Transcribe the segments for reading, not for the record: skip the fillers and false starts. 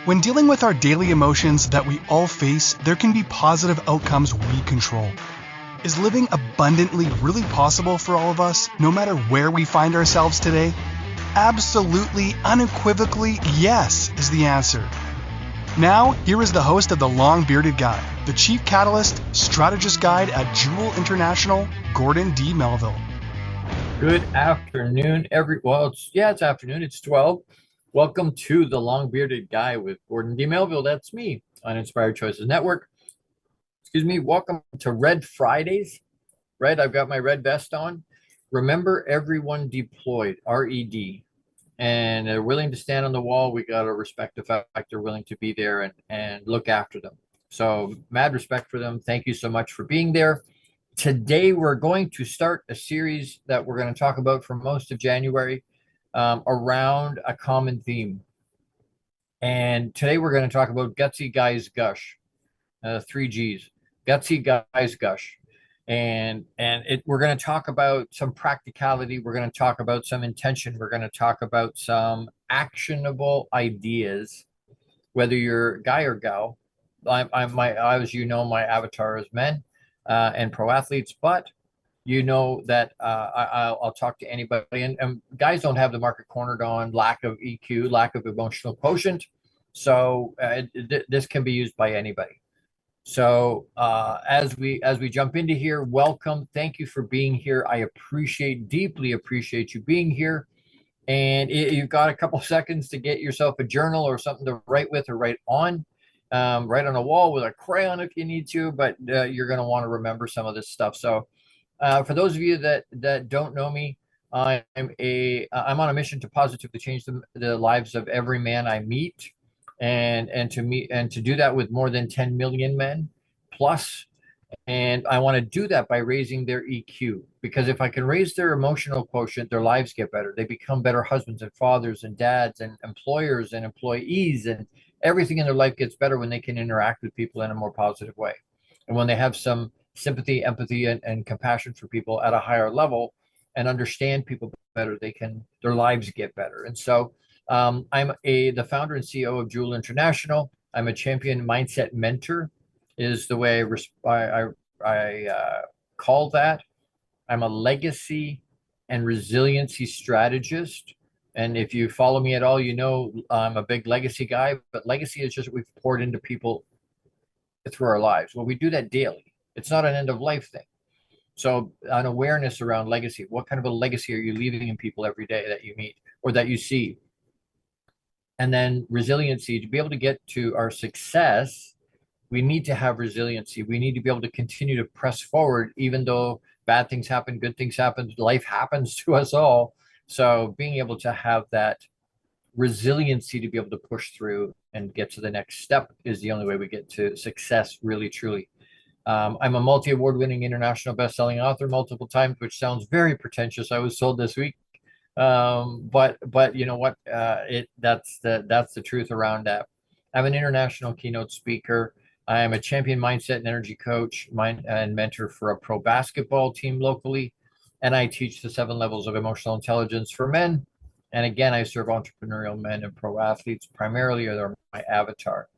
When dealing with our daily emotions that we all face, there can be positive outcomes we control. Is living abundantly really possible for all of us, no matter where we find ourselves today? Absolutely, unequivocally, yes is the answer. Now, here is the host of The Long Bearded Guy, the Chief Catalyst, Strategist Guide at JEWL International, Gordon D Melville. Good afternoon, it's afternoon. It's 12. Welcome to The Long Bearded Guy with Gordon D Melville. That's me on Inspired Choices Network. Welcome to Red Fridays. Red, I've got my red vest on. Remember everyone deployed, RED. And they're willing to stand on the wall. We got to respect the fact they're willing to be there and look after them. So mad respect for them. Thank you so much for being there. Today, we're going to start a series that we're going to talk about for most of January around a common theme. And today, we're going to talk about Gutsy Guys Gush, 3 Gs, Gutsy Guys Gush. And we're going to talk about some practicality. We're going to talk about some intention. We're going to talk about some actionable ideas, whether you're guy or gal. As you know, my avatar is men. And pro athletes, but you know that I'll talk to anybody. And guys don't have the market cornered on lack of EQ, lack of emotional quotient. So this can be used by anybody. So as we jump into here, welcome. Thank you for being here. I deeply appreciate you being here. And you've got a couple seconds to get yourself a journal or something to write with or write on. Write on a wall with a crayon if you need to, but you're going to want to remember some of this stuff. So for those of you that don't know me, I'm on a mission to positively change the lives of every man I meet, and to do that with more than 10 million men plus. And I want to do that by raising their EQ, because if I can raise their emotional quotient, their lives get better. They become better husbands and fathers and dads and employers and employees, and everything in their life gets better when they can interact with people in a more positive way. And when they have some sympathy, empathy, and compassion for people at a higher level and understand people better, their lives get better. And so I'm the founder and CEO of JEWL International. I'm a champion mindset mentor is the way I call that. I'm a legacy and resiliency strategist. And if you follow me at all, you know I'm a big legacy guy, but legacy is just what we've poured into people through our lives. Well, we do that daily. It's not an end of life thing. So an awareness around legacy. What kind of a legacy are you leaving in people every day that you meet or that you see? And then resiliency, to be able to get to our success, we need to have resiliency. We need to be able to continue to press forward, even though bad things happen, good things happen, life happens to us all. So being able to have that resiliency to be able to push through and get to the next step is the only way we get to success, really, truly. I'm a multi-award winning international best-selling author multiple times, which sounds very pretentious. I was told this week. But you know what? That's the truth around that. I'm an international keynote speaker. I am a champion mindset and energy coach and mentor for a pro basketball team locally. And I teach the 7 levels of emotional intelligence for men. And again, I serve entrepreneurial men and pro athletes primarily, or they're my avatar.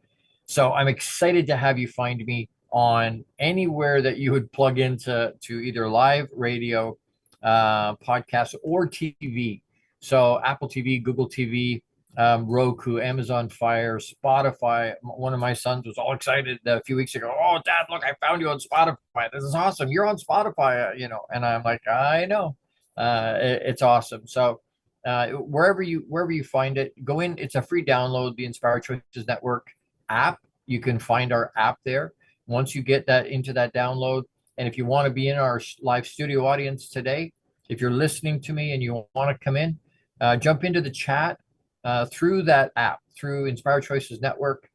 So I'm excited to have you find me on anywhere that you would plug into either live radio, podcast, or TV. So Apple TV, Google TV, Roku, Amazon Fire, Spotify. One of my sons was all excited a few weeks ago. Oh, Dad, look, I found you on Spotify. This is awesome. You're on Spotify, And I'm like, I know. It's awesome. So wherever you find it, go in. It's a free download. The Inspired Choices Network app. You can find our app there. Once you get that into that download, and if you want to be in our live studio audience today, if you're listening to me and you want to come in, jump into the chat through that app, through Inspired Choices Network,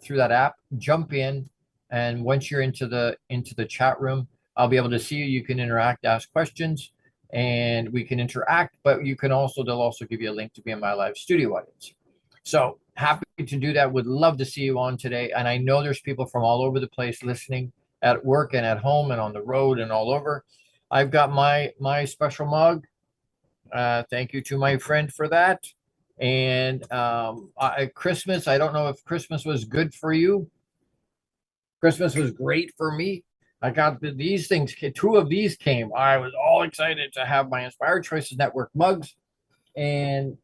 through that app. Jump in, and once you're into the chat room, I'll be able to see you. You can interact, ask questions, and we can interact. But they'll also give you a link to be in my live studio audience. So happy to do that. Would love to see you on today. And I know there's people from all over the place listening at work and at home and on the road and all over. I've got my special mug. Thank you to my friend for that. And Christmas, I don't know if Christmas was good for you. Christmas was great for me. I got these things. Two of these came. I was all excited to have my Inspired Choices Network mugs, and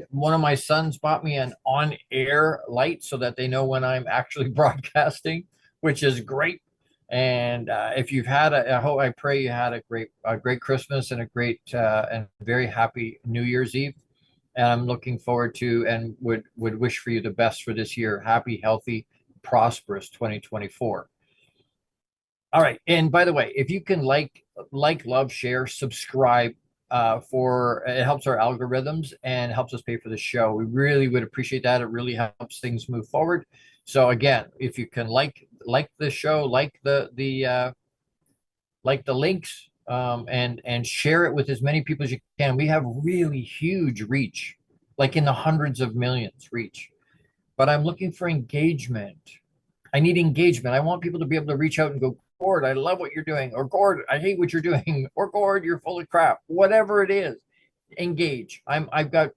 one of my sons bought me an on-air light so that they know when I'm actually broadcasting, which is great. And if you've had I pray you had a great Christmas and a great and very happy New Year's Eve. And I'm looking forward to and would wish for you the best for this year. Happy, healthy, prosperous 2024. All right. And by the way, if you can love, share, subscribe, for it helps our algorithms and helps us pay for the show. We really would appreciate that. It really helps things move forward. So again, if you can like the show, like the links, and share it with as many people as you can. We have really huge reach, like in the hundreds of millions reach. But I'm looking for engagement. I need engagement. I want people to be able to reach out and go, Gord, I love what you're doing, or Gord, I hate what you're doing, or Gord, you're full of crap. Whatever it is, engage. I've got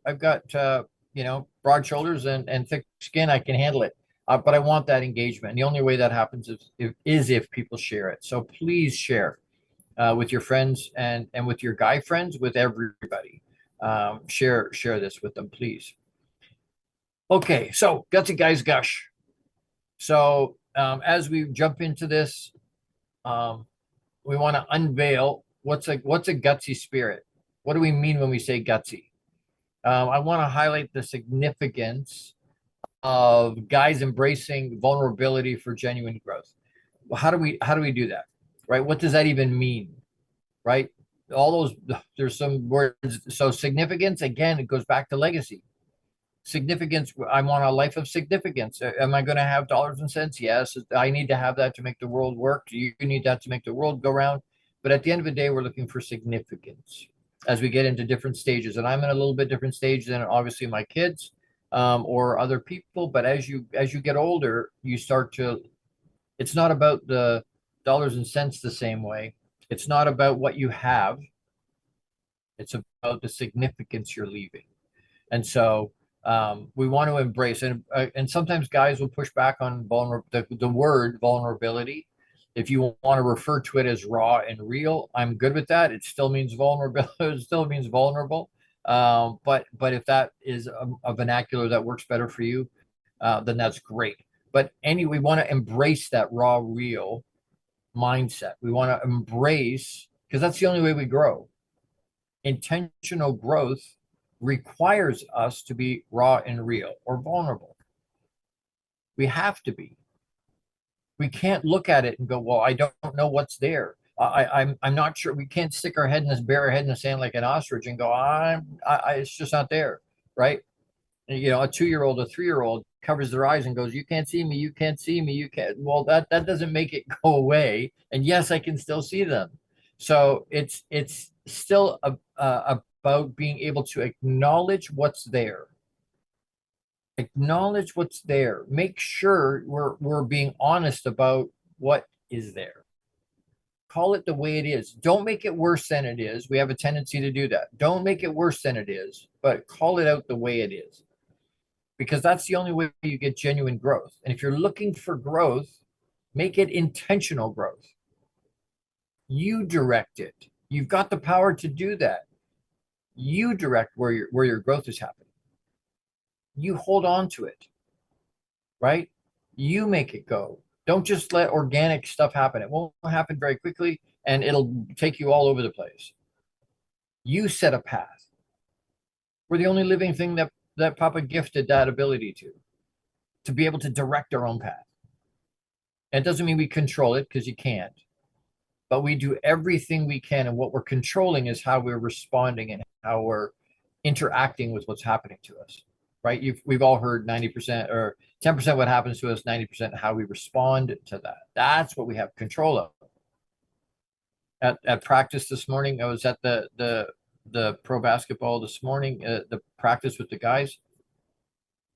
broad shoulders and thick skin. I can handle it. But I want that engagement. And the only way that happens is if people share it. So please share with your friends and with your guy friends, with everybody. Share this with them, please. Okay, so Gutsy Guys Gush. So as we jump into this, we want to unveil what's a gutsy spirit. What do we mean when we say gutsy? I want to highlight the significance of guys embracing vulnerability for genuine growth. Well, how do we do that? Right? What does that even mean? Right? All those, there's some words. So significance, again, it goes back to legacy. Significance, I want a life of significance. Am I going to have dollars and cents? Yes. I need to have that to make the world work. You need that to make the world go round. But at the end of the day, we're looking for significance as we get into different stages. And I'm in a little bit different stage than obviously my kids, or other people. But as you get older, you start to, it's not about the dollars and cents the same way. It's not about what you have. It's about the significance you're leaving. And so we want to embrace, and sometimes guys will push back on the word vulnerability. If you want to refer to it as raw and real, I'm good with that. It still means vulnerable. It still means vulnerable. But if that is a vernacular that works better for you, then that's great. But anyway, we want to embrace that raw, real mindset. We want to embrace, because that's the only way we grow. Intentional growth requires us to be raw and real or vulnerable. We have to be. We can't look at it and go, well, I don't know what's there. I'm not sure. We can't stick our head in this, bare head in the sand like an ostrich and go, it's just not there, right? A 2-year-old, a 3-year-old covers their eyes and goes, you can't see me, you can't see me, you can't. Well, that doesn't make it go away. And yes, I can still see them. So it's still about being able to acknowledge what's there. Acknowledge what's there. Make sure we're being honest about what is there. Call it the way it is. Don't make it worse than it is. We have a tendency to do that. Don't make it worse than it is, but call it out the way it is. Because that's the only way you get genuine growth. And if you're looking for growth, make it intentional growth. You direct it. You've got the power to do that. You direct where your growth is happening. You hold on to it, right? You make it go. Don't just let organic stuff happen. It won't happen very quickly, and it'll take you all over the place. You set a path. We're the only living thing that Papa gifted that ability to be able to direct our own path. And it doesn't mean we control it, because you can't. But we do everything we can, and what we're controlling is how we're responding and how we're interacting with what's happening to us, right? We've all heard 90% or 10% what happens to us, 90% how we respond to that. That's what we have control of. At practice this morning, I was at the pro basketball this morning, the practice with the guys,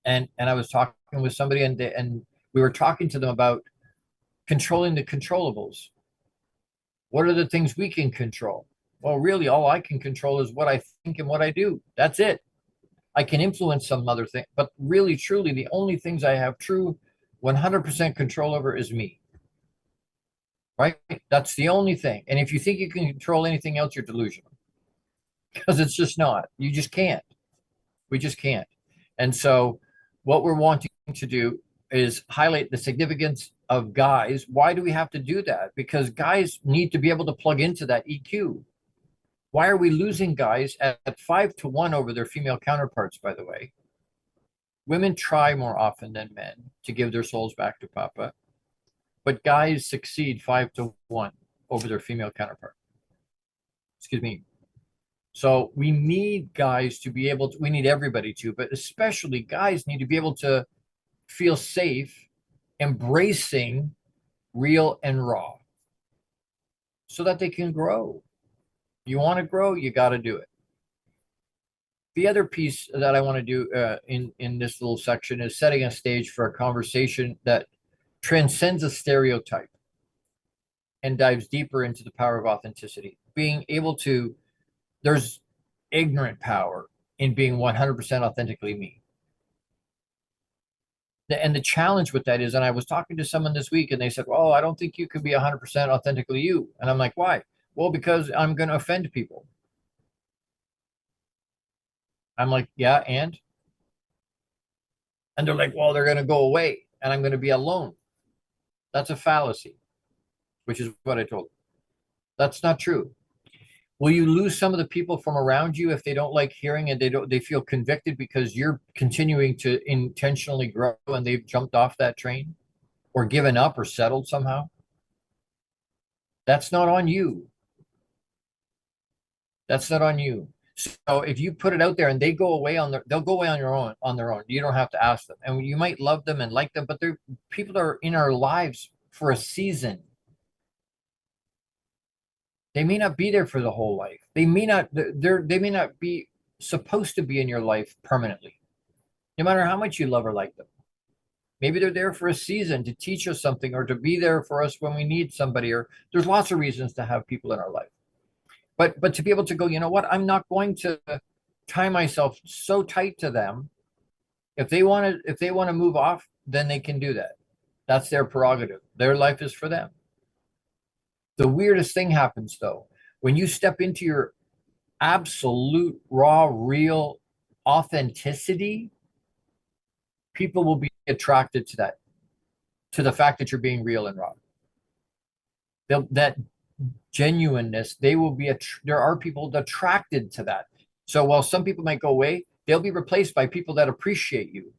and I was talking with somebody, and we were talking to them about controlling the controllables. What are the things we can control? Well, really, all I can control is what I think and what I do. That's it. I can influence some other thing, but really, truly, the only things I have true 100% control over is me. Right? That's the only thing. And if you think you can control anything else, you're delusional. Because it's just not. You just can't. We just can't. And so what we're wanting to do is highlight the significance of guys. Why do we have to do that? Because guys need to be able to plug into that EQ. Why are we losing guys at 5-1 over their female counterparts, by the way? Women try more often than men to give their souls back to Papa, but guys succeed 5-1 over their female counterpart. Excuse me. So we need guys to be able to, we need everybody to, but especially guys need to be able to feel safe embracing real and raw so that they can grow. You want to grow, you got to do it. The other piece that I want to do in this little section is setting a stage for a conversation that transcends a stereotype and dives deeper into the power of authenticity. Being able to, there's ignorant power in being 100% authentically me. And the challenge with that is, and I was talking to someone this week and they said, oh, I don't think you can be 100% authentically you. And I'm like, why? Well, because I'm going to offend people. I'm like, yeah, and they're like, well, they're going to go away and I'm going to be alone. That's a fallacy, which is what I told them. That's not true. Will you lose some of the people from around you if they don't like hearing and they feel convicted because you're continuing to intentionally grow and they've jumped off that train or given up or settled somehow? That's not on you. That's not on you. So if you put it out there and they go away they'll go away on their own. You don't have to ask them. And you might love them and like them, but they're people that are in our lives for a season. They may not be there for the whole life. They may not be supposed to be in your life permanently, no matter how much you love or like them. Maybe they're there for a season to teach us something or to be there for us when we need somebody, or there's lots of reasons to have people in our life. But to be able to go, you know what, I'm not going to tie myself so tight to them. If they want to move off, then they can do that. That's their prerogative. Their life is for them. The weirdest thing happens, though, when you step into your absolute, raw, real authenticity, people will be attracted to that, to the fact that you're being real and raw. That genuineness, there are people attracted to that. So while some people might go away, they'll be replaced by people that appreciate you.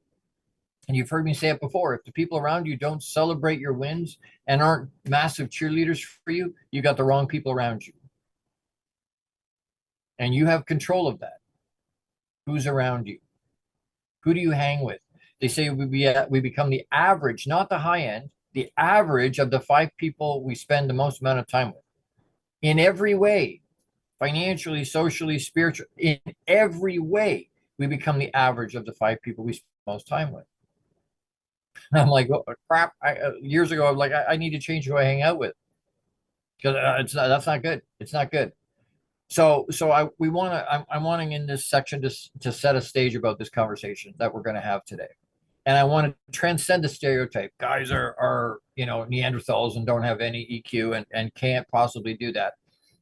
And you've heard me say it before, if the people around you don't celebrate your wins and aren't massive cheerleaders for you, you got the wrong people around you. And you have control of that. Who's around you? Who do you hang with? They say we become the average, not the high end, the average of the 5 people we spend the most amount of time with. In every way, financially, socially, spiritually, in every way, we become the average of the 5 people we spend the most time with. And I'm like, oh, crap. Years ago, I'm like, I need to change who I hang out with because that's not good. It's not good. So I'm wanting in this section to set a stage about this conversation that we're going to have today. And I want to transcend the stereotype. Guys are Neanderthals and don't have any EQ and can't possibly do that.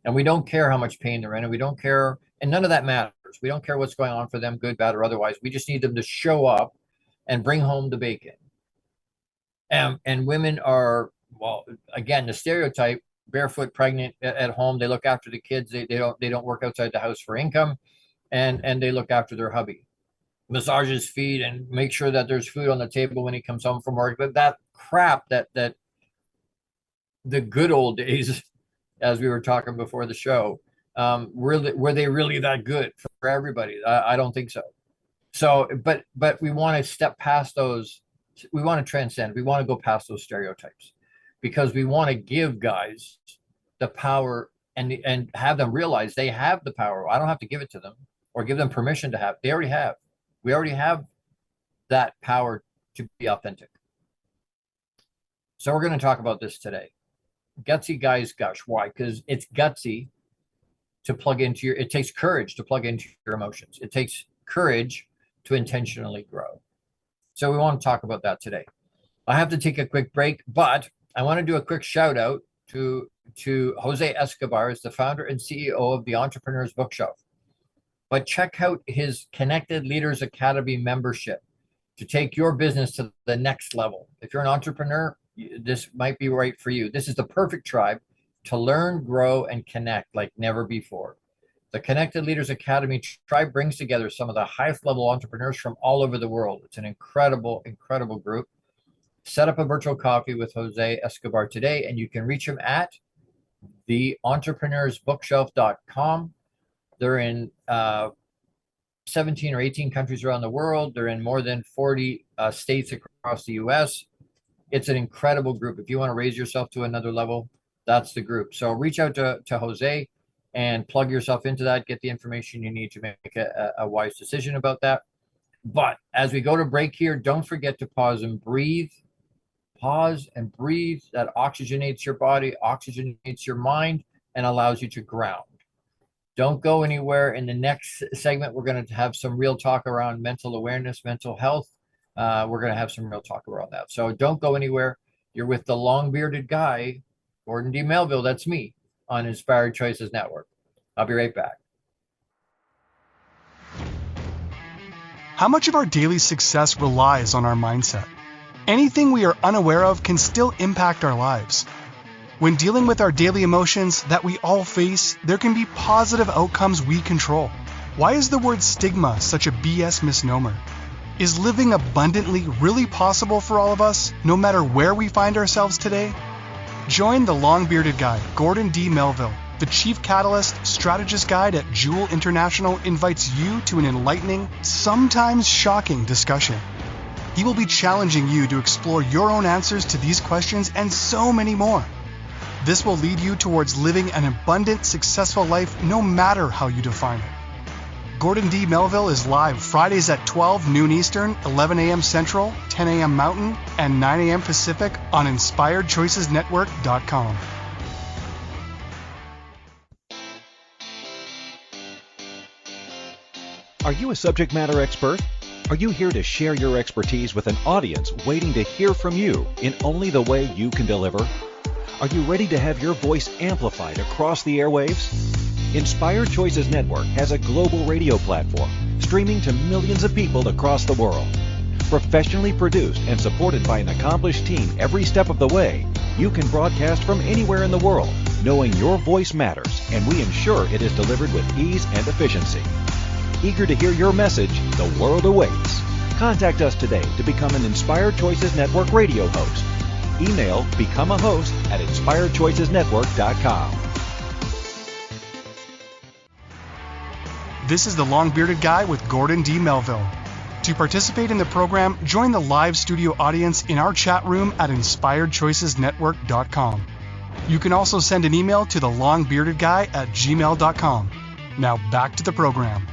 And we don't care how much pain they're in, and we don't care, and none of that matters. We don't care what's going on for them, good, bad, or otherwise. We just need them to show up and bring home the bacon. And women are, well, again, the stereotype, barefoot, pregnant at home. They look after the kids. They don't work outside the house for income, and they look after their hubby, massage his feet and make sure that there's food on the table when he comes home from work. But that crap, that the good old days, as we were talking before the show, were they really that good for everybody? I don't think so. So, but we want to step past those. We want to transcend. We want to go past those stereotypes because we want to give guys the power and have them realize they have the power. I don't have to give it to them or give them permission to have. They already have. We already have that power to be authentic. So we're going to talk about this today. Gutsy Guys Gush. Why? Because it's gutsy to plug into it takes courage to plug into your emotions. It takes courage to intentionally grow. So we want to talk about that today. I have to take a quick break, but I want to do a quick shout out to Jose Escobar, is the founder and CEO of the Entrepreneur's Bookshelf. But check out his Connected Leaders Academy membership to take your business to the next level. If you're an entrepreneur, this might be right for you. This is the perfect tribe to learn, grow, and connect like never before. The Connected Leaders Academy tribe brings together some of the highest level entrepreneurs from all over the world. It's an incredible, incredible group. Set up a virtual coffee with Jose Escobar today, and you can reach him at theentrepreneursbookshelf.com. They're in 17 or 18 countries around the world. They're in more than 40 states across the US. It's an incredible group. If you want to raise yourself to another level, that's the group. So reach out to Jose and plug yourself into that. Get the information you need to make a wise decision about that. But as we go to break here, don't forget to pause and breathe. Pause and breathe. That oxygenates your body, oxygenates your mind, and allows you to ground. Don't go anywhere. In the next segment, we're going to have some real talk around mental awareness, mental health. We're going to have some real talk around that. So don't go anywhere. You're with the long-bearded guy, Gordon D. Melville. That's me on Inspired Choices Network. I'll be right back. How much of our daily success relies on our mindset? Anything we are unaware of can still impact our lives. When dealing with our daily emotions that we all face, there can be positive outcomes we control. Why is the word stigma such a BS misnomer? Is living abundantly really possible for all of us, no matter where we find ourselves today? Join the long-bearded guy, Gordon D. Melville. The Chief Catalyst Strategist Guide at JEWL International invites you to an enlightening, sometimes shocking discussion. He will be challenging you to explore your own answers to these questions and so many more. This will lead you towards living an abundant, successful life no matter how you define it. Gordon D. Melville is live Fridays at 12 noon Eastern, 11 a.m. Central, 10 a.m. Mountain, and 9 a.m. Pacific on InspiredChoicesNetwork.com. Are you a subject matter expert? Are you here to share your expertise with an audience waiting to hear from you in only the way you can deliver? Are you ready to have your voice amplified across the airwaves? Inspired Choices Network has a global radio platform streaming to millions of people across the world. Professionally produced and supported by an accomplished team every step of the way, you can broadcast from anywhere in the world, knowing your voice matters, and we ensure it is delivered with ease and efficiency. Eager to hear your message, the world awaits. Contact us today to become an Inspired Choices Network radio host. Email become a host at inspiredchoicesnetwork.com. This is the long-bearded guy with Gordon D. Melville. To participate in the program, join the live studio audience in our chat room at inspiredchoicesnetwork.com. You can also send an email to the long-bearded guy at gmail.com. Now back to the program.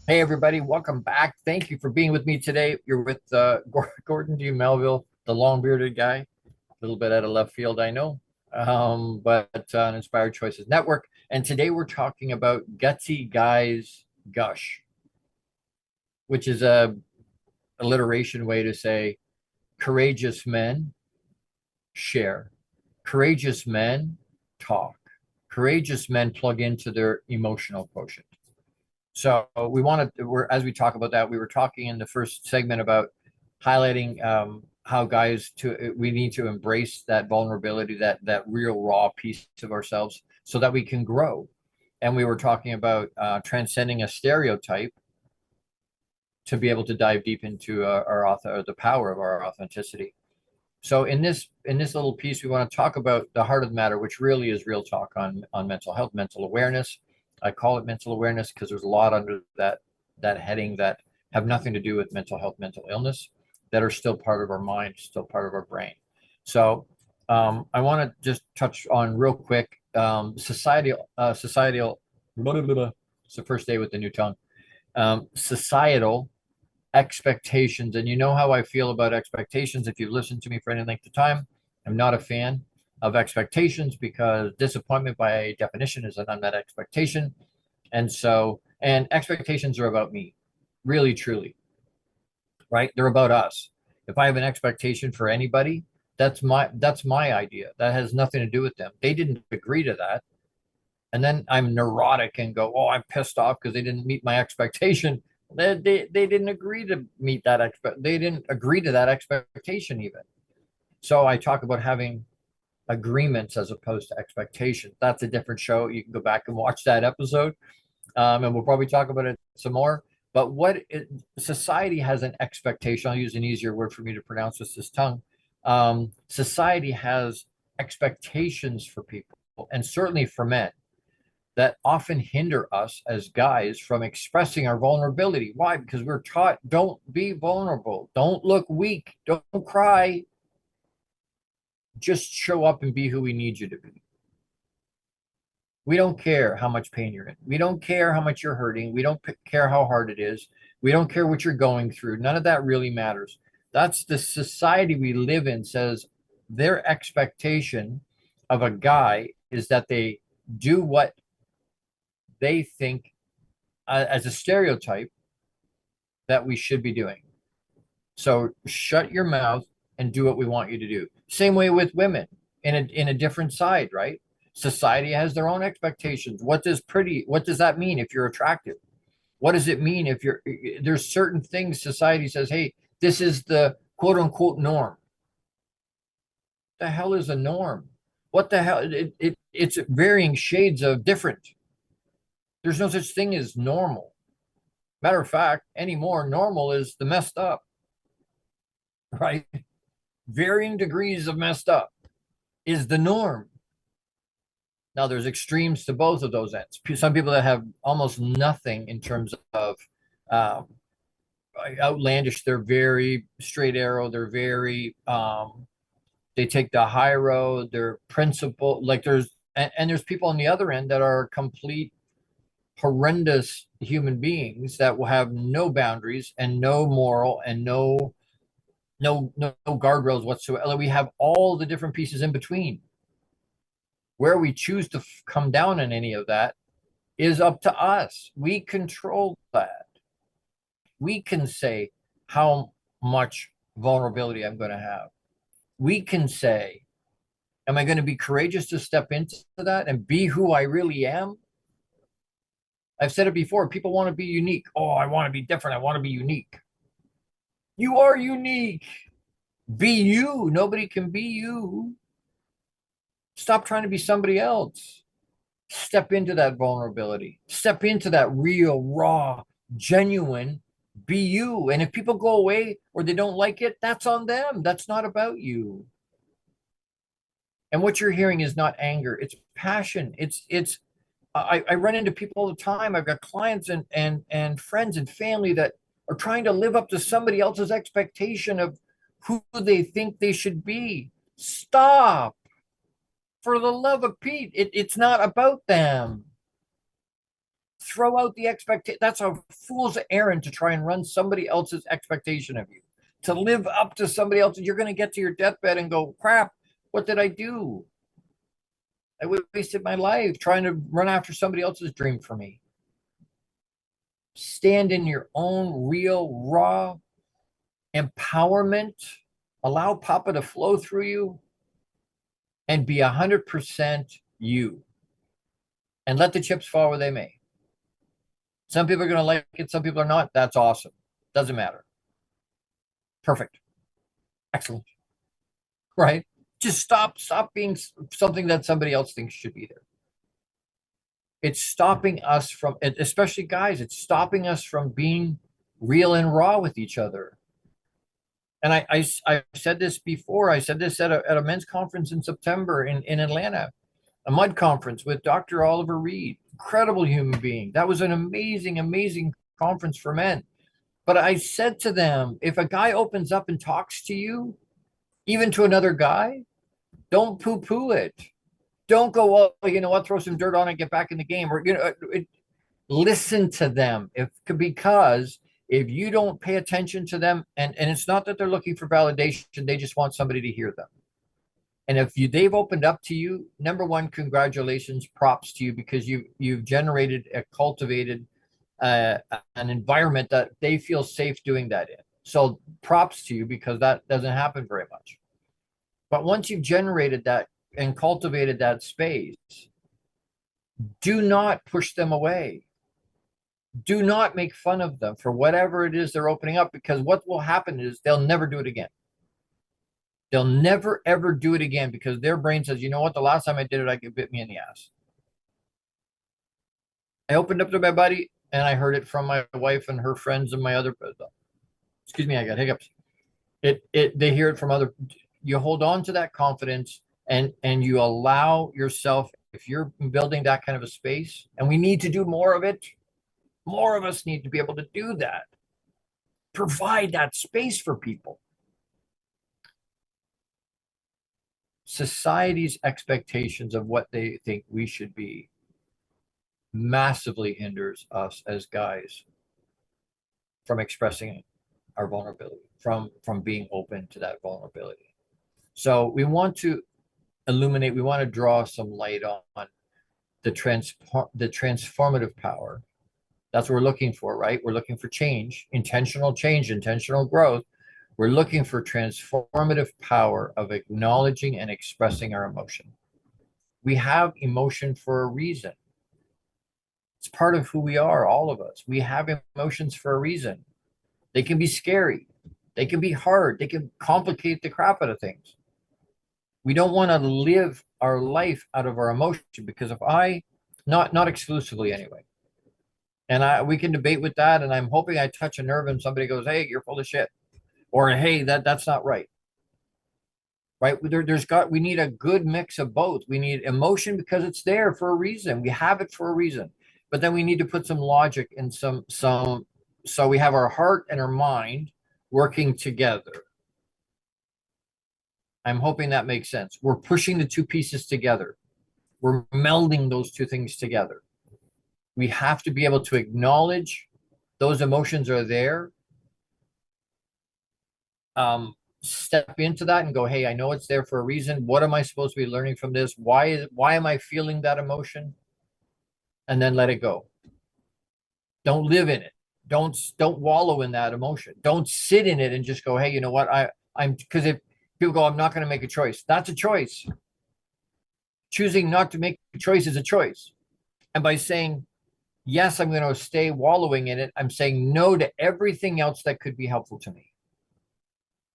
Hey, everybody. Welcome back. Thank you for being with me today. You're with Gordon D. Melville, the long-bearded guy. A little bit out of left field, I know, but on Inspired Choices Network. And today we're talking about Gutsy Guys Gush, which is a alliteration way to say courageous men share, courageous men talk, courageous men plug into their emotional quotient. So as we talk about that, we were talking in the first segment about highlighting how we need to embrace that vulnerability, that real raw piece of ourselves so that we can grow. And we were talking about transcending a stereotype to be able to dive deep into the power of our authenticity. So in this little piece, we want to talk about the heart of the matter, which really is real talk on mental health, mental awareness. I call it mental awareness because there's a lot under that heading that have nothing to do with mental health, mental illness, that are still part of our mind, still part of our brain. So I want to just touch on real quick societal. It's the first day with the new tongue. Societal expectations, and you know how I feel about expectations. If you've listened to me for any length of time, I'm not a fan of expectations because disappointment by definition is an unmet expectation. And expectations are about me, really, truly. right? They're about us. If I have an expectation for anybody, that's my idea. That has nothing to do with them. They didn't agree to that. And then I'm neurotic and go, oh, I'm pissed off because they didn't meet my expectation. They didn't agree to meet that they didn't agree to that expectation even. So I talk about having agreements as opposed to expectations. That's a different show. You can go back and watch that episode, and we'll probably talk about it some more. But society has an expectation. I'll use an easier word for me to pronounce with this tongue. Society has expectations for people, and certainly for men, that often hinder us as guys from expressing our vulnerability. Why? Because we're taught, don't be vulnerable, don't look weak, don't cry, just show up and be who we need you to be. We don't care how much pain you're in. We don't care how much you're hurting. We don't care how hard it is. We don't care what you're going through. None of that really matters. That's the society we live in. Says their expectation of a guy is that they do what they think as a stereotype that we should be doing. So shut your mouth and do what we want you to do. Same way with women in a different side, right? Society has their own expectations. What does that mean if you're attractive? What does it mean if there's certain things society says, hey, this is the quote unquote norm. What the hell is a norm? What the hell? It's varying shades of different. There's no such thing as normal. Matter of fact, anymore, normal is the messed up, right? Varying degrees of messed up is the norm. Now, there's extremes to both of those ends. Some people that have almost nothing in terms of outlandish, they're very straight arrow, they're very, they take the high road, they're principled. Like there's people on the other end that are complete horrendous human beings that will have no boundaries and no moral and no guardrails whatsoever. We have all the different pieces in between. Where we choose to come down on any of that is up to us. We control that. We can say how much vulnerability I'm going to have. We can say, am I going to be courageous to step into that and be who I really am? I've said it before. People want to be unique. Oh, I want to be different. I want to be unique. You are unique. Be you. Nobody can be you. Stop trying to be somebody else. Step into that vulnerability. Step into that real, raw, genuine, be you. And if people go away or they don't like it, that's on them. That's not about you. And what you're hearing is not anger. It's passion. I run into people all the time. I've got clients and friends and family that are trying to live up to somebody else's expectation of who they think they should be. Stop. For the love of Pete, it's not about them. Throw out the expectation. That's a fool's errand to try and run somebody else's expectation of you. To live up to somebody else, you're going to get to your deathbed and go, crap, what did I do? I wasted my life trying to run after somebody else's dream for me. Stand in your own real, raw empowerment. Allow Papa to flow through you and be 100% you. And let the chips fall where they may. Some people are going to like it. Some people are not. That's awesome. Doesn't matter. Perfect. Excellent. Right? Just stop being something that somebody else thinks should be there. It's stopping us from, especially guys, it's stopping us from being real and raw with each other. And I said this before. I said this at a men's conference in September in Atlanta, a mud conference with Dr. Oliver Reed, incredible human being. That was an amazing, amazing conference for men. But I said to them, if a guy opens up and talks to you, even to another guy, don't poo-poo it. Don't go, well, you know what, throw some dirt on it, get back in the game. Or, listen to them. Because if you don't pay attention to them, and it's not that they're looking for validation, they just want somebody to hear them. And if they've opened up to you, number one, congratulations, props to you, because you've cultivated an environment that they feel safe doing that in. So props to you, because that doesn't happen very much. But once you've generated that and cultivated that space, do not push them away. Do not make fun of them for whatever it is they're opening up, because what will happen is they'll never do it again. They'll never, ever do it again, because their brain says, you know what, the last time I did it, it bit me in the ass. I opened up to my buddy and I heard it from my wife and her friends and my other, excuse me, I got hiccups. They hear it from other. You hold on to that confidence, and you allow yourself, if you're building that kind of a space, and we need to do more of it. More of us need to be able to do that. Provide that space for people. Society's expectations of what they think we should be massively hinders us as guys from expressing our vulnerability, from being open to that vulnerability. So we want to illuminate, we want to draw some light on the transformative power. That's what we're looking for, right? We're looking for change, intentional growth. We're looking for transformative power of acknowledging and expressing our emotion. We have emotion for a reason. It's part of who we are, all of us. We have emotions for a reason. They can be scary. They can be hard. They can complicate the crap out of things. We don't want to live our life out of our emotion, because if not exclusively anyway. And we can debate with that, and I'm hoping I touch a nerve and somebody goes, hey, you're full of shit. Or, hey, that's not right. Right? We need a good mix of both. We need emotion because it's there for a reason. We have it for a reason. But then we need to put some logic and some so we have our heart and our mind working together. I'm hoping that makes sense. We're pushing the two pieces together. We're melding those two things together. We have to be able to acknowledge those emotions are there. Step into that and go, hey, I know it's there for a reason. What am I supposed to be learning from this? Why am I feeling that emotion? And then let it go. Don't live in it. Don't wallow in that emotion. Don't sit in it and just go, hey, you know what? Because if people go, I'm not going to make a choice. That's a choice. Choosing not to make a choice is a choice. And by saying, yes, I'm going to stay wallowing in it, I'm saying no to everything else that could be helpful to me.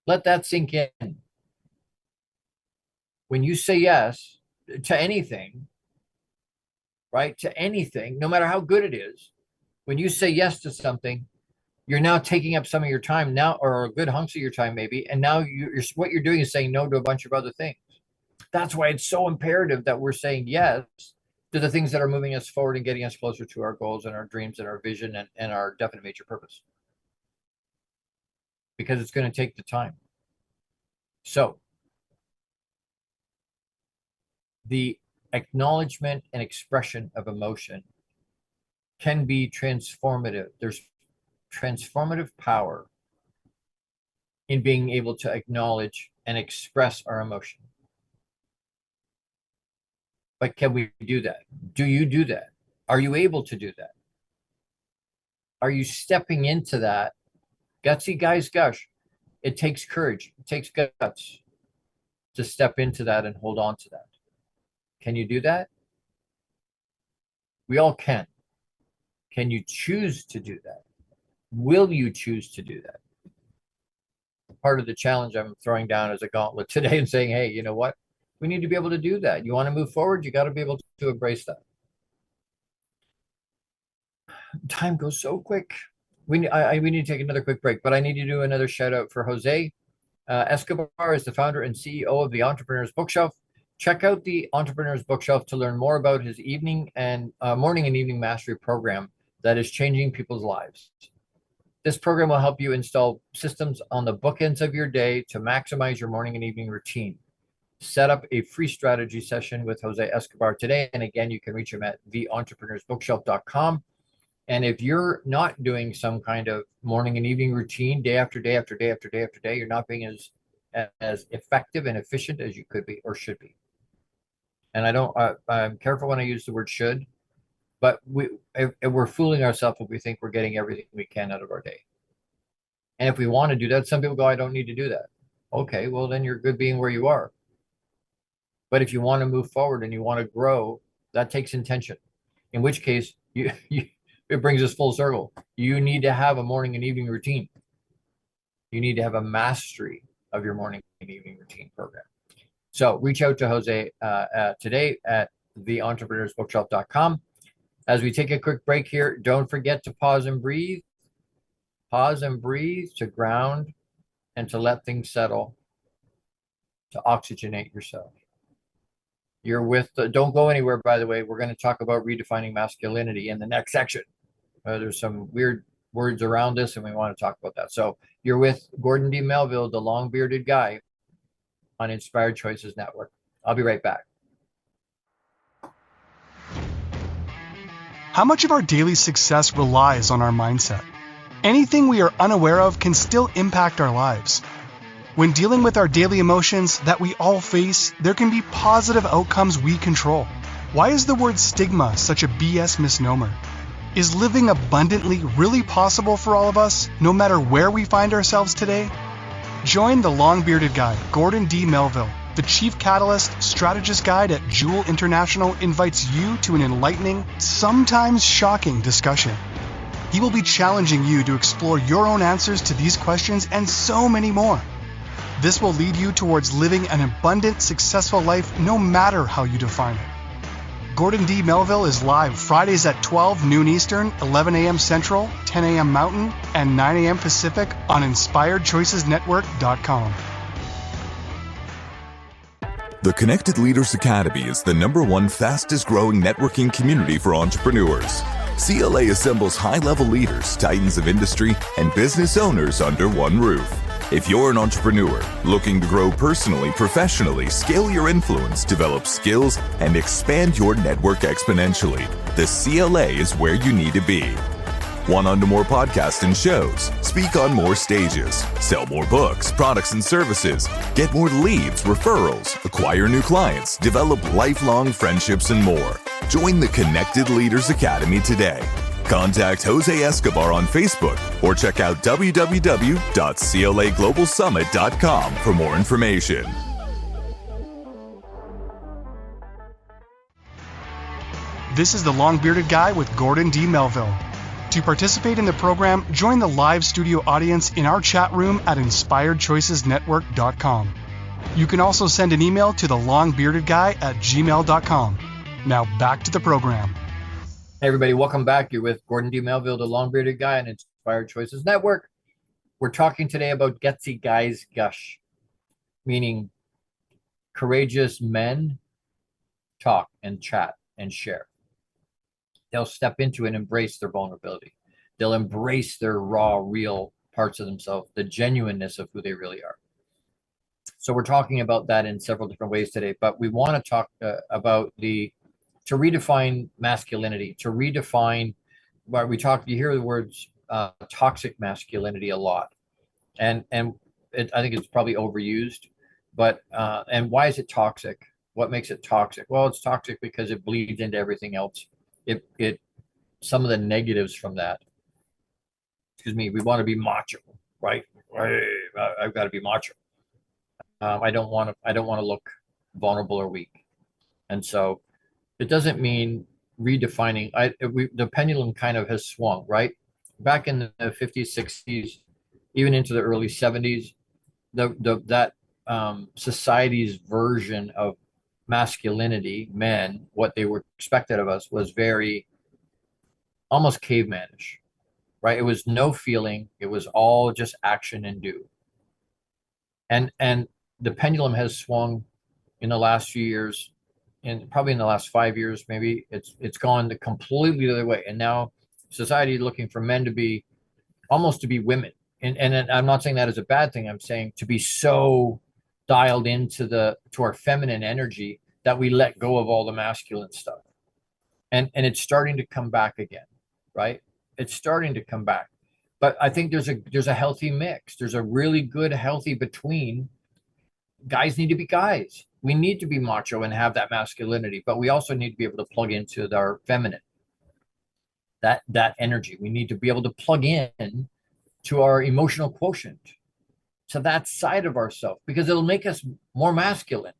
Let that sink in. When you say yes to anything, right, to anything, no matter how good it is, when you say yes to something, you're now taking up some of your time now, or a good hunks of your time maybe, and now what you're doing is saying no to a bunch of other things. That's why it's so imperative that we're saying yes to the things that are moving us forward and getting us closer to our goals and our dreams and our vision and our definite major purpose. Because it's going to take the time. So the acknowledgement and expression of emotion can be transformative. There's transformative power in being able to acknowledge and express our emotion. But can we do that? Do you do that? Are you able to do that? Are you stepping into that? Gutsy Guys Gush. It takes courage. It takes guts to step into that and hold on to that. Can you do that? We all can. Can you choose to do that? Will you choose to do that? Part of the challenge I'm throwing down as a gauntlet today and saying, hey, you know what? We need to be able to do that. You want to move forward, you got to be able to embrace that. Time goes so quick. We need to take another quick break, but I need to do another shout out for Jose Escobar is the founder and CEO of the Entrepreneur's Bookshelf. Check out the Entrepreneur's Bookshelf to learn more about his morning and evening mastery program that is changing people's lives. This program will help you install systems on the bookends of your day to maximize your morning and evening routine. Set up a free strategy session with Jose Escobar today. And again, you can reach him at theentrepreneursbookshelf.com. And if you're not doing some kind of morning and evening routine day after day after day after day after day, you're not being as effective and efficient as you could be or should be. And I'm careful when I use the word should, but we're fooling ourselves if we think we're getting everything we can out of our day. And if we want to do that, some people go, I don't need to do that. Okay, well, then you're good being where you are. But if you want to move forward and you want to grow, that takes intention. In which case, it brings us full circle. You need to have a morning and evening routine. You need to have a mastery of your morning and evening routine program. So reach out to Jose today at theentrepreneursbookshelf.com. As we take a quick break here, don't forget to pause and breathe. Pause and breathe to ground and to let things settle, to oxygenate yourself. You're with don't go anywhere, by the way. We're going to talk about redefining masculinity in the next section. There's some weird words around this, and we want to talk about that. So you're with Gordon D. Melville, the long-bearded guy, on Inspired Choices Network. I'll be right back. How much of our daily success relies on our mindset? Anything we are unaware of can still impact our lives. When dealing with our daily emotions that we all face, there can be positive outcomes we control. Why is the word stigma such a BS misnomer? Is living abundantly really possible for all of us, no matter where we find ourselves today? Join the long-bearded guy, Gordon D. Melville. The Chief Catalyst Strategist Guide at JEWL International invites you to an enlightening, sometimes shocking discussion. He will be challenging you to explore your own answers to these questions and so many more. This will lead you towards living an abundant, successful life no matter how you define it. Gordon D. Melville is live Fridays at 12 noon Eastern, 11 a.m. Central, 10 a.m. Mountain, and 9 a.m. Pacific on InspiredChoicesNetwork.com. The Connected Leaders Academy is the #1 fastest growing networking community for entrepreneurs. CLA assembles high-level leaders, titans of industry, and business owners under one roof. If you're an entrepreneur looking to grow personally, professionally, scale your influence, develop skills, and expand your network exponentially, the CLA is where you need to be. Want on to more podcasts and shows, speak on more stages, sell more books, products, and services, get more leads, referrals, acquire new clients, develop lifelong friendships, and more. Join the Connected Leaders Academy today. Contact Jose Escobar on Facebook or check out www.claglobalsummit.com for more information. This is the long-bearded guy with Gordon D. Melville. To participate in the program, join the live studio audience in our chat room at InspiredChoicesNetwork.com. You can also send an email to thelongbeardedguy@gmail.com. Now back to the program. Hey everybody, welcome back. You're with Gordon D. Melville, the long-bearded guy on Inspired Choices Network. We're talking today about Gutsy Guys Gush, meaning courageous men talk and chat and share. They'll step into and embrace their vulnerability. They'll embrace their raw, real parts of themselves, the genuineness of who they really are. So we're talking about that in several different ways today, but we want to talk about to redefine masculinity, to redefine what we talk. You hear the words toxic masculinity a lot, and I think it's probably overused. But and why is it toxic? What makes it toxic? Well, it's toxic because it bleeds into everything else. It some of the negatives from that. Excuse me. We want to be macho, right? I've got to be macho. I don't want to look vulnerable or weak, and so. It doesn't mean redefining. The pendulum kind of has swung, right? Back in the 50s, 60s, even into the early 70s, that society's version of masculinity, men, what they were expected of us was very almost cavemanish, right? It was no feeling. It was all just action and do. And the pendulum has swung in the last few years. And probably in the last 5 years, maybe it's gone completely the other way. And now society is looking for men to be almost to be women. And I'm not saying that as a bad thing. I'm saying to be so dialed into to our feminine energy that we let go of all the masculine stuff. And it's starting to come back again, right? It's starting to come back. But I think there's a healthy mix. There's a really good healthy between. Guys need to be guys. We need to be macho and have that masculinity, but we also need to be able to plug into our feminine, that energy. We need to be able to plug in to our emotional quotient, to that side of ourselves, because it'll make us more masculine.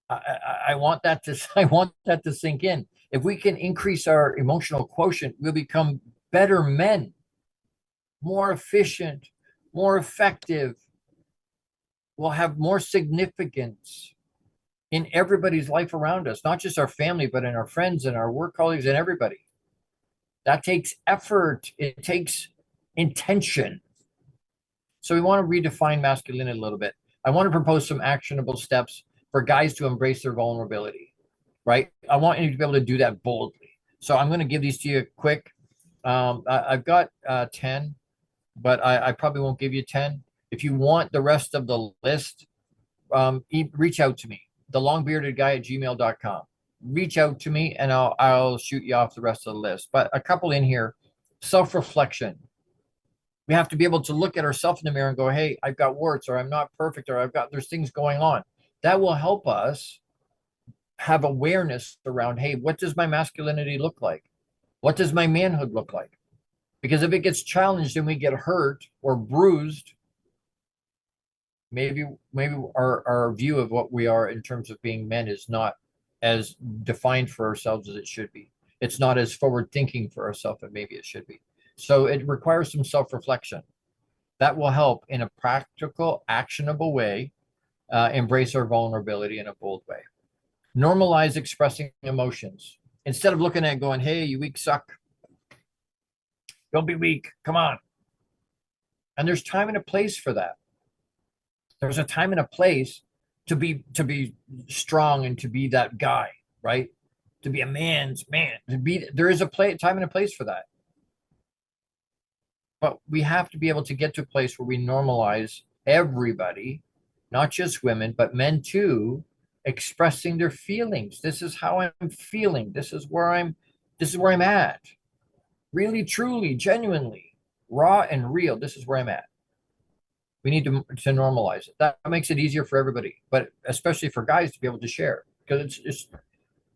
I want that to I want that to sink in. If we can increase our emotional quotient, we'll become better men, more efficient, more effective. We'll have more significance in everybody's life around us, not just our family, but in our friends and our work colleagues and everybody. That takes effort. It takes intention. So we want to redefine masculinity a little bit. I want to propose some actionable steps for guys to embrace their vulnerability, right? I want you to be able to do that boldly. So I'm going to give these to you quick. I've got 10, but I probably won't give you 10. If you want the rest of the list, reach out to me, thelongbeardedguy@gmail.com. Reach out to me and I'll shoot you off the rest of the list. But a couple in here: self-reflection. We have to be able to look at ourselves in the mirror and go, hey, I've got warts, or I'm not perfect, or there's things going on. That will help us have awareness around, hey, what does my masculinity look like? What does my manhood look like? Because if it gets challenged and we get hurt or bruised, maybe our view of what we are in terms of being men is not as defined for ourselves as it should be. It's not as forward thinking for ourselves as maybe it should be. So it requires some self-reflection. That will help in a practical, actionable way, embrace our vulnerability in a bold way. Normalize expressing emotions. Instead of looking at it going, hey, you weak suck. Don't be weak. Come on. And there's time and a place for that. There's a time and a place to be strong and to be that guy, right? To be a man's man. There is a time and a place for that. But we have to be able to get to a place where we normalize everybody, not just women, but men too, expressing their feelings. This is how I'm feeling. This is where I'm at. Really, truly, genuinely, raw and real. This is where I'm at. We need to normalize it. That makes it easier for everybody, but especially for guys to be able to share, because it's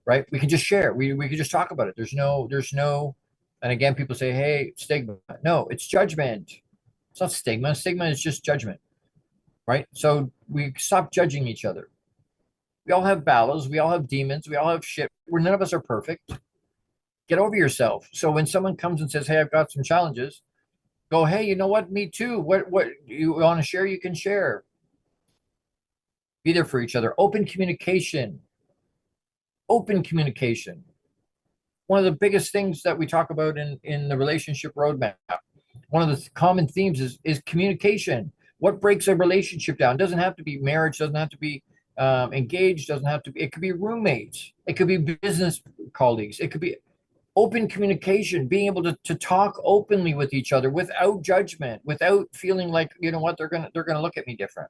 right. We can just share. We can just talk about it. There's no. And again, people say, hey, stigma. No, it's judgment. It's not stigma. Stigma is just judgment, right? So we stop judging each other. We all have battles. We all have demons. We all have shit. None of us are perfect. Get over yourself. So when someone comes and says, hey, I've got some challenges, go, hey, you know what? Me too. What you want to share, you can share. Be there for each other. Open communication. Open communication. One of the biggest things that we talk about in the relationship roadmap, one of the common themes is communication. What breaks a relationship down? It doesn't have to be marriage, doesn't have to be engaged, doesn't have to be, it could be roommates, it could be business colleagues, it could be open communication, being able to talk openly with each other without judgment, without feeling like, you know what, they're gonna look at me different.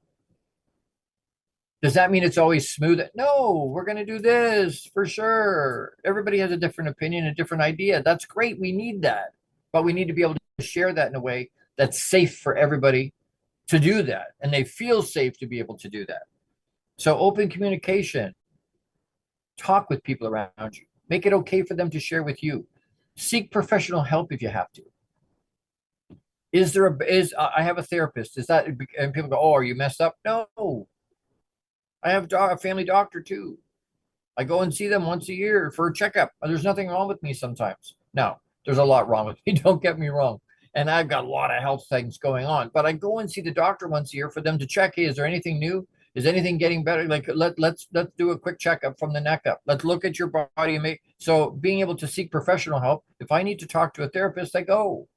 Does that mean it's always smooth? No, we're going to do this for sure. Everybody has a different opinion, a different idea. That's great. We need that. But we need to be able to share that in a way that's safe for everybody to do that. And they feel safe to be able to do that. So open communication. Talk with people around you. Make it okay for them to share with you. Seek professional help if you have to. I have a therapist. Is that, and people go, oh, are you messed up? No. I have a family doctor too. I go and see them once a year for a checkup. There's nothing wrong with me sometimes. No, there's a lot wrong with me. Don't get me wrong. And I've got a lot of health things going on. But I go and see the doctor once a year for them to check, hey, is there anything new? Is anything getting better? Like let's do a quick checkup from the neck up. Let's look at your body and so being able to seek professional help. If I need to talk to a therapist, I go.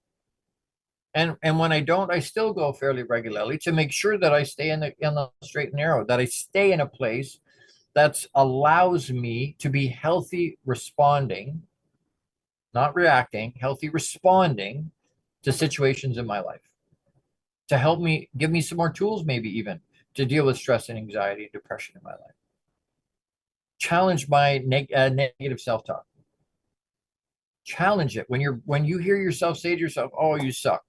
And when I don't, I still go fairly regularly to make sure that I stay in the straight and narrow, that I stay in a place that allows me to be healthy responding, not reacting, healthy responding to situations in my life, to help me, give me some more tools, maybe even to deal with stress and anxiety and depression in my life. Challenge my negative self-talk. Challenge it. When you hear yourself say to yourself, oh, you suck.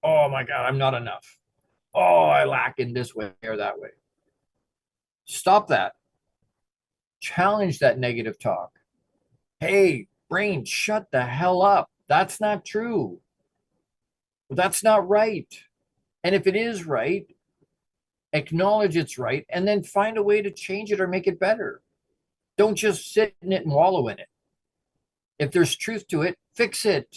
Oh my God, I'm not enough. Oh, I lack in this way or that way. Stop that. Challenge that negative talk. Hey, brain, shut the hell up. That's not true. Well, that's not right. And if it is right, acknowledge it's right, and then find a way to change it or make it better. Don't just sit in it and wallow in it. If there's truth to it, fix it.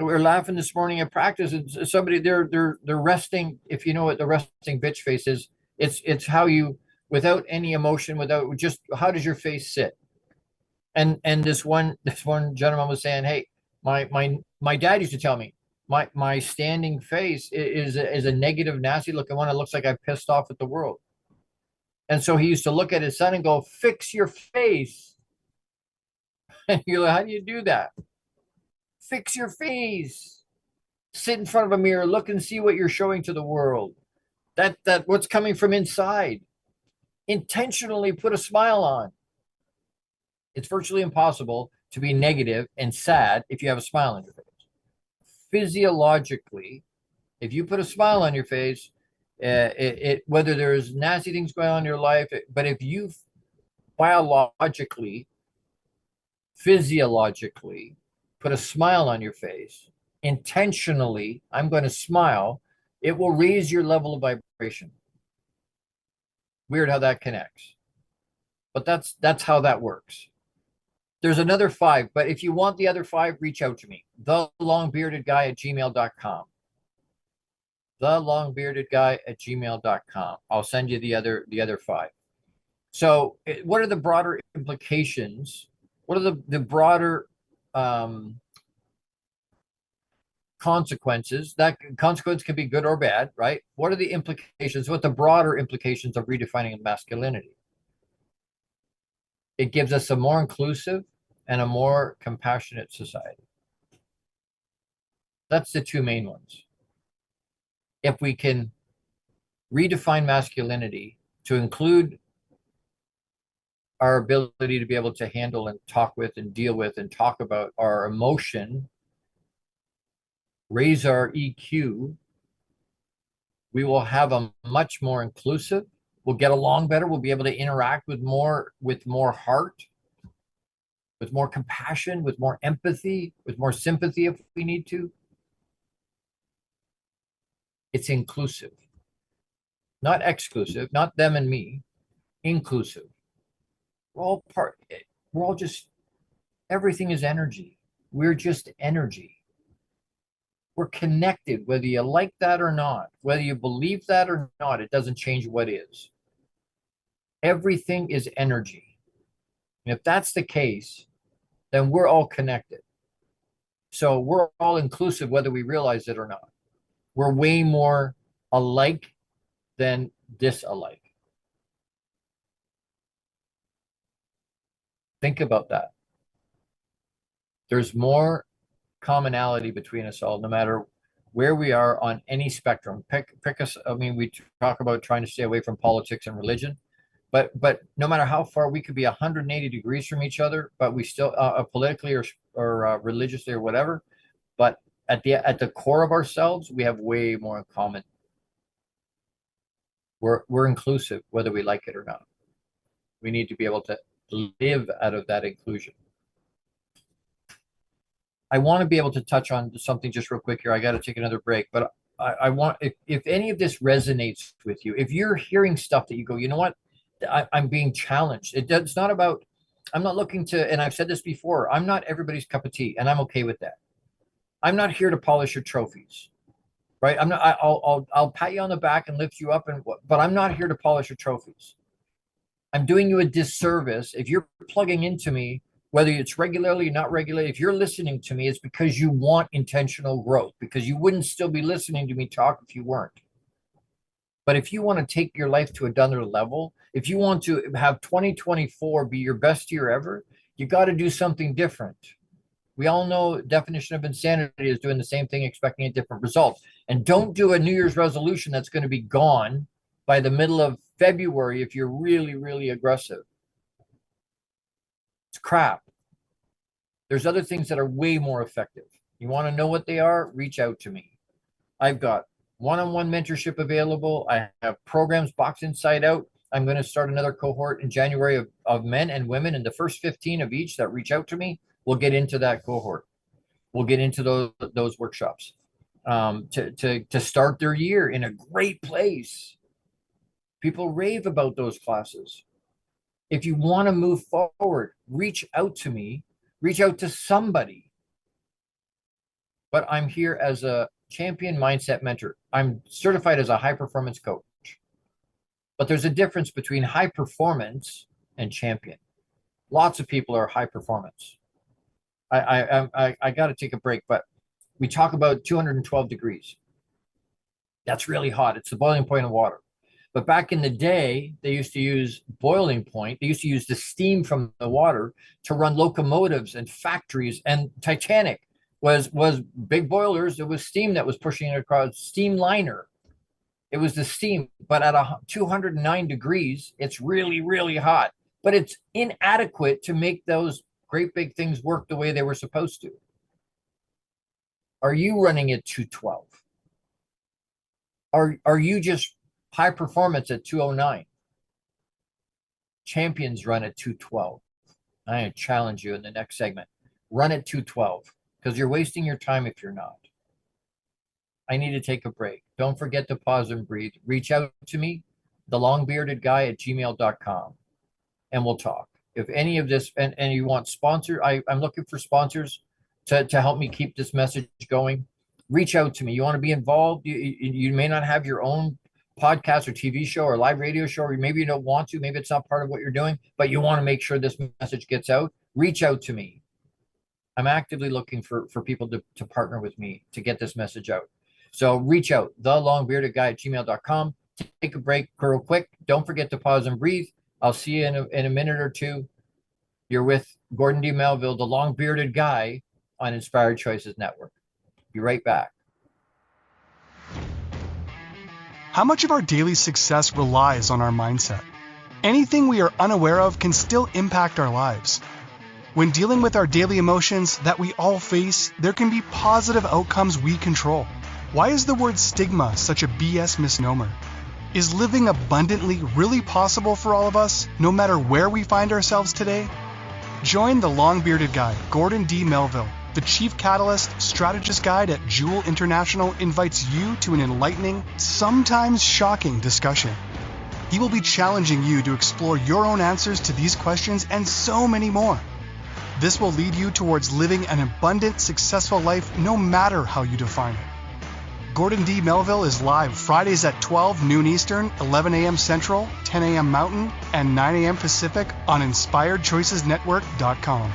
We were laughing this morning at practice, and somebody they're resting. If you know what the resting bitch face is, it's how you, without any emotion, without just, how does your face sit? And this one gentleman was saying, hey, my dad used to tell me, my standing face is a negative, nasty looking one. It looks like I pissed off at the world. And so he used to look at his son and go, fix your face. And you're like, how do you do that? Fix your face. Sit in front of a mirror, look and see what you're showing to the world. That what's coming from inside. Intentionally put a smile on. It's virtually impossible to be negative and sad if you have a smile on your face. Physiologically, if you put a smile on your face, whether there's nasty things going on in your life, but if you biologically, physiologically put a smile on your face, intentionally, I'm going to smile, it will raise your level of vibration. Weird how that connects. But that's how that works. There's another 5, but if you want the other 5, reach out to me. thelongbeardedguy@gmail.com. thelongbeardedguy@gmail.com. I'll send you the other 5. So what are the broader implications? What are the broader consequences? That consequence can be good or bad, right? What are the implications? What the broader implications of redefining masculinity? It gives us a more inclusive and a more compassionate society. That's the 2 main ones. If we can redefine masculinity to include our ability to be able to handle and talk with and deal with and talk about our emotion, raise our EQ, we will have a much more inclusive, we'll get along better, we'll be able to interact with more heart, with more compassion, with more empathy, with more sympathy if we need to. It's inclusive, not exclusive, not them and me, inclusive. We're all just, everything is energy. We're just energy. We're connected, whether you like that or not, whether you believe that or not, it doesn't change what is. Everything is energy. And if that's the case, then we're all connected. So we're all inclusive, whether we realize it or not. We're way more alike than disalike. Think about that. There's more commonality between us all, no matter where we are on any spectrum. Pick us. I mean, we talk about trying to stay away from politics and religion, but no matter how far, we could be 180 degrees from each other, but we still politically or religiously or whatever. But at the core of ourselves, we have way more in common. We're inclusive, whether we like it or not. We need to be able to live out of that inclusion. I want to be able to touch on something just real quick here. I got to take another break, but I want, if any of this resonates with you, if you're hearing stuff that you go, you know what, I'm being challenged. It's not about, I'm not looking to, and I've said this before, I'm not everybody's cup of tea, and I'm okay with that. I'm not here to polish your trophies, right? I'll pat you on the back and lift you up, but I'm not here to polish your trophies. I'm doing you a disservice if you're plugging into me, whether it's regularly or not regularly. If you're listening to me, it's because you want intentional growth, because you wouldn't still be listening to me talk if you weren't. But if you want to take your life to another level, if you want to have 2024 be your best year ever, you got to do something different. We all know the definition of insanity is doing the same thing, expecting a different result. And don't do a New Year's resolution that's going to be gone by the middle of February if you're really, really aggressive. It's crap. There's other things that are way more effective. You want to know what they are? Reach out to me. I've got one-on-one mentorship available. I have programs boxed inside out. I'm going to start another cohort in January of men and women, and the first 15 of each that reach out to me, we'll get into that cohort. We'll get into those workshops. to start their year in a great place. People rave about those classes. If you want to move forward, reach out to me, reach out to somebody. But I'm here as a champion mindset mentor. I'm certified as a high performance coach. But there's a difference between high performance and champion. Lots of people are high performance. I got to take a break, but we talk about 212 degrees. That's really hot. It's the boiling point of water. But back in the day, they used to use boiling point. They used to use the steam from the water to run locomotives and factories. And Titanic was big boilers. It was steam that was pushing it across, steam liner. It was the steam. But at 209 degrees, it's really, really hot. But it's inadequate to make those great big things work the way they were supposed to. Are you running at 212? Are you just high performance at 209? Champions run at 212. I'm going to challenge you in the next segment. Run at 212 because you're wasting your time if you're not. I need to take a break. Don't forget to pause and breathe. Reach out to me, thelongbeardedguy@gmail.com, and we'll talk. If any of this, and you want sponsor, I'm looking for sponsors to help me keep this message going. Reach out to me. You want to be involved? You may not have your own podcast or TV show or live radio show, or maybe you don't want to. Maybe it's not part of what you're doing, but you want to make sure this message gets out. Reach out to me. I'm actively looking for people to partner with me to get this message out. So reach out, thelongbeardedguy@gmail.com. Take a break real quick. Don't forget to pause and breathe. I'll see you in a minute or two. You're with Gordon D. Melville, the long bearded guy on Inspired Choices Network. Be right back. How much of our daily success relies on our mindset? Anything we are unaware of can still impact our lives. When dealing with our daily emotions that we all face, there can be positive outcomes we control. Why is the word stigma such a BS misnomer? Is living abundantly really possible for all of us, no matter where we find ourselves today? Join the long-bearded guy, Gordon D. Melville. The Chief Catalyst Strategist Guide at JEWL International invites you to an enlightening, sometimes shocking discussion. He will be challenging you to explore your own answers to these questions and so many more. This will lead you towards living an abundant, successful life no matter how you define it. Gordon D. Melville is live Fridays at 12 noon Eastern, 11 a.m. Central, 10 a.m. Mountain, and 9 a.m. Pacific on InspiredChoicesNetwork.com.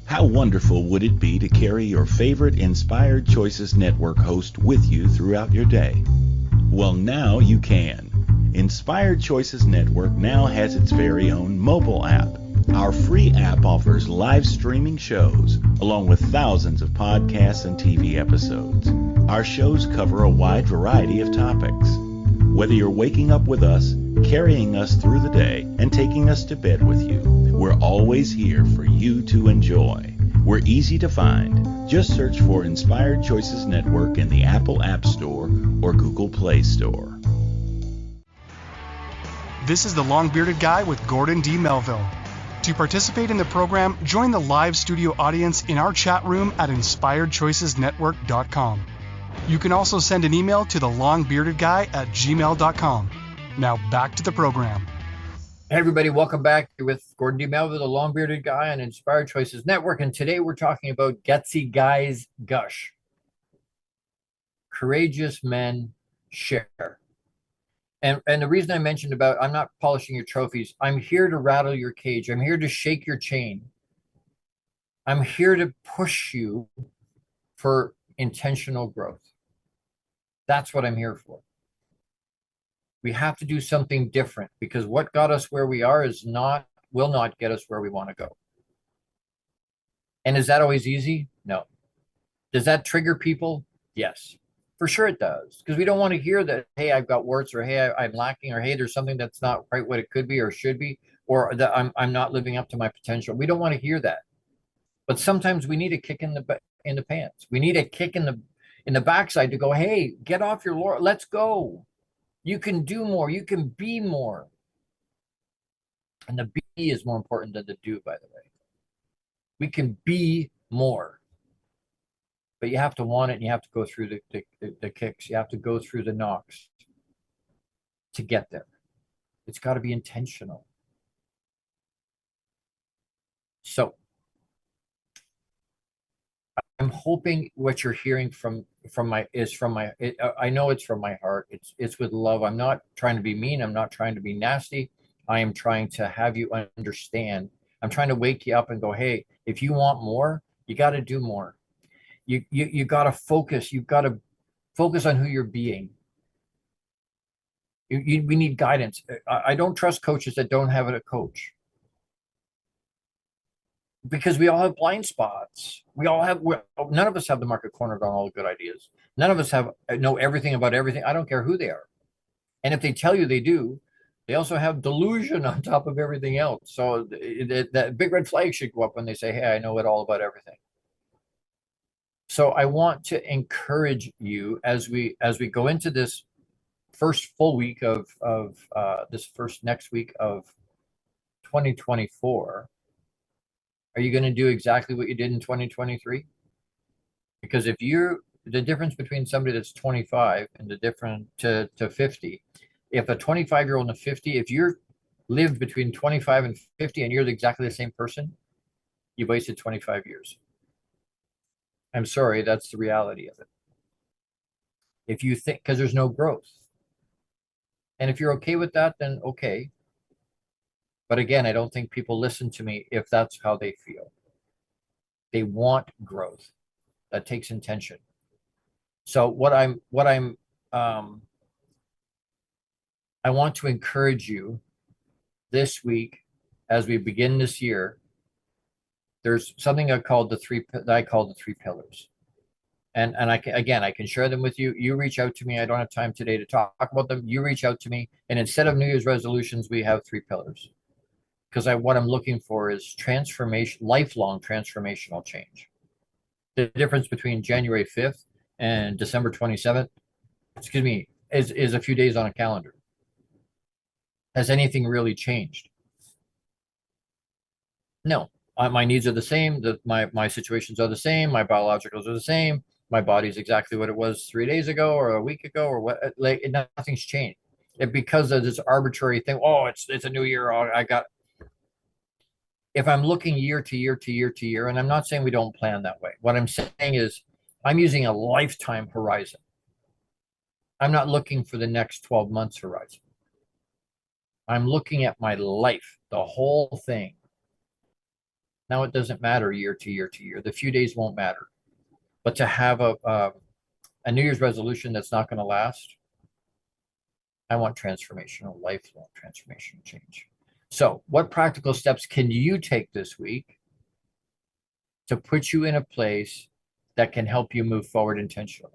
How wonderful would it be to carry your favorite Inspired Choices Network host with you throughout your day? Well, now you can. Inspired Choices Network now has its very own mobile app. Our free app offers live streaming shows, along with thousands of podcasts and TV episodes. Our shows cover a wide variety of topics. Whether you're waking up with us, carrying us through the day, and taking us to bed with you, we're always here for you to enjoy. We're easy to find. Just search for Inspired Choices Network in the Apple App Store or Google Play Store. This is the Long-Bearded Guy with Gordon D. Melville. To participate in the program, join the live studio audience in our chat room at InspiredChoicesNetwork.com. You can also send an email to thelongbeardedguy@gmail.com. Now back to the program. Hey everybody, welcome back with Gordon D. Melville, the long-bearded guy on Inspired Choices Network, and today we're talking about Gutsy Guys Gush. Courageous men share. And the reason I mentioned about I'm not polishing your trophies, I'm here to rattle your cage. I'm here to shake your chain. I'm here to push you for intentional growth. That's what I'm here for. We have to do something different because what got us where we are will not get us where we want to go. And is that always easy? No. Does that trigger people? Yes. For sure it does, because we don't want to hear that, hey, I've got warts, or hey, I'm lacking, or hey, there's something that's not quite what it could be or should be, or that I'm not living up to my potential. We don't want to hear that. But sometimes we need a kick in the pants. We need a kick in the backside to go, hey, get off your laurel. Let's go. You can do more. You can be more. And the is more important than the do, by the way. We can be more, but you have to want it, and you have to go through the kicks. You have to go through the knocks to get there. It's got to be intentional. So I'm hoping what you're hearing from my I know it's from my heart. It's with love. I'm not trying to be mean. I'm not trying to be nasty. I am trying to have you understand. I'm trying to wake you up and go, hey, if you want more, you got to do more. You got to focus. You've got to focus on who you're being. We need guidance. I don't trust coaches that don't have a coach, because we all have blind spots. None of us have the market cornered on all the good ideas. None of us know everything about everything. I don't care who they are. And if they tell you they do, they also have delusion on top of everything else. So that big red flag should go up when they say, hey, I know it all about everything. So I want to encourage you as we go into this first full week of next week of 2024. Are you going to do exactly what you did in 2023? Because the difference between somebody that's 25 and the different to 50, if a 25-year-old and a 50, if you're lived between 25 and 50 and you're exactly the same person, you've wasted 25 years. I'm sorry, that's the reality of it. If you think, because there's no growth. And if you're okay with that, then okay. But again, I don't think people listen to me if that's how they feel. They want growth. That takes intention. So I want to encourage you this week as we begin this year. There's something I call the three pillars. And I can share them with you. You reach out to me. I don't have time today to talk about them. You reach out to me. And instead of New Year's resolutions, we have 3 pillars. Because what I'm looking for is transformation, lifelong transformational change. The difference between January 5th and December 27th, is a few days on a calendar. Has anything really changed? No. My needs are the same. My situations are the same. My biologicals are the same. My body's exactly what it was 3 days ago or a week ago or what. Like, nothing's changed. Because of this arbitrary thing. Oh, it's a new year. If I'm looking year to year to year to year, and I'm not saying we don't plan that way. What I'm saying is I'm using a lifetime horizon. I'm not looking for the next 12 months horizon. I'm looking at my life, the whole thing. Now it doesn't matter year to year to year. The few days won't matter. But to have a New Year's resolution that's not going to last, I want transformational, lifelong transformational change. So what practical steps can you take this week to put you in a place that can help you move forward intentionally?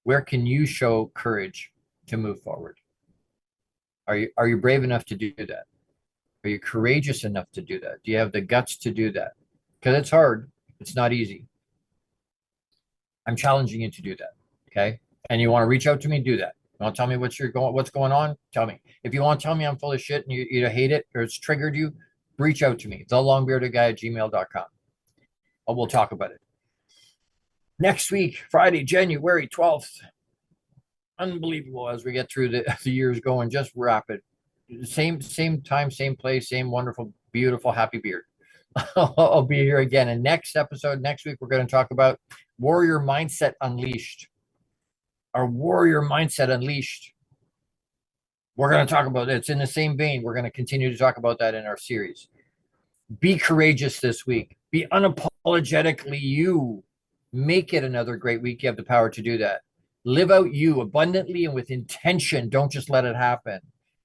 Where can you show courage to move forward? Are you brave enough to do that? Are you courageous enough to do that? Do you have the guts to do that? Because it's hard. It's not easy. I'm challenging you to do that. Okay. And you want to reach out to me, do that. You want to tell me what's going on? Tell me. If you want to tell me I'm full of shit and you hate it or it's triggered you, reach out to me. thelongbeardedguy@gmail.com. We'll talk about it. Next week, Friday, January 12th. Unbelievable as we get through the years going, just rapid. Same time, same place, same wonderful, beautiful, happy beard. I'll be here again. And next week, we're going to talk about Warrior Mindset Unleashed. Our Warrior Mindset Unleashed. We're going to talk about it. It's in the same vein. We're going to continue to talk about that in our series. Be courageous this week. Be unapologetically you. Make it another great week. You have the power to do that. Live out you abundantly and with intention. Don't just let it happen.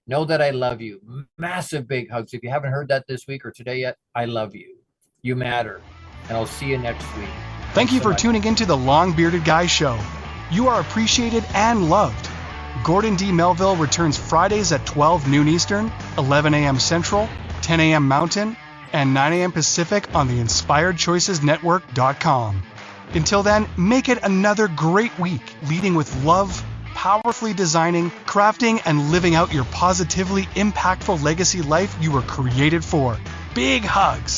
Know that I love you. Massive big hugs. If you haven't heard that this week or today yet, I love you. You matter. And I'll see you next week. Thank you for tuning into the Long Bearded Guy Show. You are appreciated and loved. Gordon D. Melville returns Fridays at 12 noon Eastern, 11 a.m. Central, 10 a.m. Mountain, and 9 a.m. Pacific on the InspiredChoicesNetwork.com. Until then, make it another great week, leading with love, powerfully designing, crafting, and living out your positively impactful legacy life you were created for. Big hugs!